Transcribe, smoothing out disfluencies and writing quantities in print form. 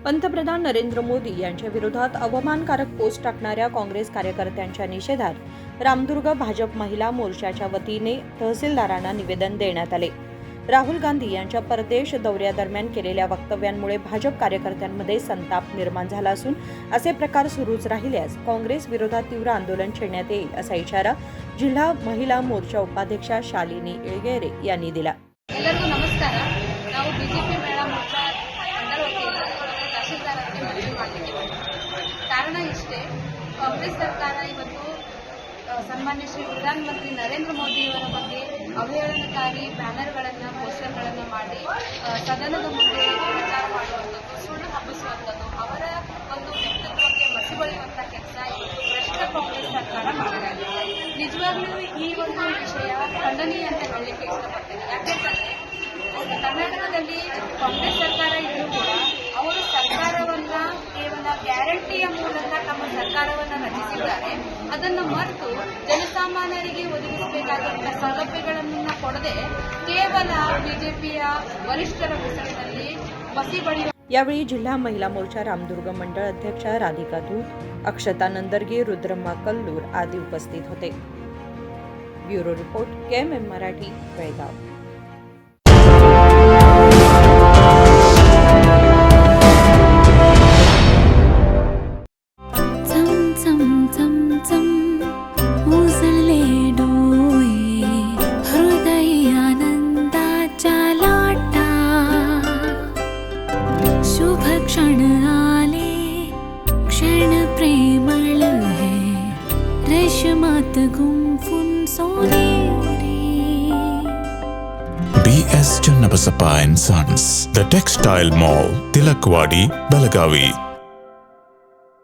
पंतप्रधान नरेंद्र मोदी यांच्या विरोधात अवमानकारक पोस्ट टाकणाऱ्या काँग्रेस कार्यकर्त्यांच्या निषेधात रामदुर्ग भाजप महिला मोर्चाच्या वतीने तहसीलदारांना निवेदन देण्यात आले. राहुल गांधी यांच्या परदेश दौऱ्यादरम्यान केलेल्या वक्तव्यांमुळे भाजप कार्यकर्त्यांमध्ये संताप निर्माण झाला असून असे प्रकार सुरूच राहिल्यास काँग्रेस विरोधात तीव्र आंदोलन छेडण्यात येईल असा इशारा जिल्हा महिला मोर्चा उपाध्यक्षा शालिनी इळगेरे यांनी दिला. ಎಲ್ಲರಿಗೂ ನಮಸ್ಕಾರ. ನಾವು ಬಿಜೆಪಿ ಮಹಿಳಾ ಮೋರ್ಚಾ ಮಂಡಲ ವತಿಯಿಂದ ತಹಶೀಲ್ದಾರರಿಗೆ ಮನವಿ ಮಾಡಲಿಕ್ಕೆ ಕಾರಣ ಇಷ್ಟೇ. ಕಾಂಗ್ರೆಸ್ ಸರ್ಕಾರ ಇವತ್ತು ಸನ್ಮಾನ್ಯ ಶ್ರೀ ಪ್ರಧಾನಮಂತ್ರಿ ನರೇಂದ್ರ ಮೋದಿಯವರ ಬಗ್ಗೆ ಅವಹೇಳನಕಾರಿ ಬ್ಯಾನರ್ಗಳನ್ನು ಪೋಸ್ಟರ್ಗಳನ್ನು ಮಾಡಿ ಸದನದ ಮುಂದೆ ಪ್ರಚಾರ ಮಾಡುವಂಥದ್ದು, ಸುಳ್ಳು ಹಬ್ಬಿಸುವಂಥದ್ದು, ಅವರ ಒಂದು ವ್ಯಕ್ತಿತ್ವಕ್ಕೆ ಮಸಿಬಳಿಯುವಂಥ ಕೆಲಸ ಇವತ್ತು ಭ್ರಷ್ಟ ಕಾಂಗ್ರೆಸ್ ಸರ್ಕಾರ ಮಾಡಲಾಗಿದೆ. ನಿಜವಾಗ್ಲೂ ಈ ಒಂದು ವಿಷಯ ಖಂಡನೀಯ ಅಂತ ಹೇಳಲಿಕ್ಕೆ ಇಷ್ಟಪಡ್ತೇನೆ. ಯಾಕೆಂತಂದ್ರೆ ಕರ್ನಾಟಕದಲ್ಲಿ ಕಾಂಗ್ರೆಸ್ ಸರ್ಕಾರ ಇದ್ರೂ ಕೂಡ ಅವರು ಸರ್ಕಾರವನ್ನ ಕೇವಲ ಗ್ಯಾರಂಟಿಯ ಮೂಲಕ ತಮ್ಮ ಸರ್ಕಾರವನ್ನು ರಚಿಸಿದ್ದಾರೆ. ಅದನ್ನು ಮರೆತು ಜನಸಾಮಾನ್ಯರಿಗೆ ಒದಗಿಸಬೇಕಾದಂತಹ ಸೌಲಭ್ಯಗಳನ್ನು ಕೊಡದೆ ಕೇವಲ ಬಿಜೆಪಿಯ ವರಿಷ್ಠರ ಹೆಸರಿನಲ್ಲಿ ಬಸಿ ಬಳಿಯುವ. यावेळी जिल्हा महिला मोर्चा रामदुर्ग मंडळ अध्यक्षा राधिका धूत, अक्षता नंदरगे, रुद्रम्मा कल्लूर आदी उपस्थित होते. Bureau report KMM Marathi, Belgaum. शुभ क्षण आले, क्षण प्रेमळ है, रेशमात गुंफून सोनेरी. BS Channabasappa and Sons, The Textile Mall, Tilakvadi, Belagavi.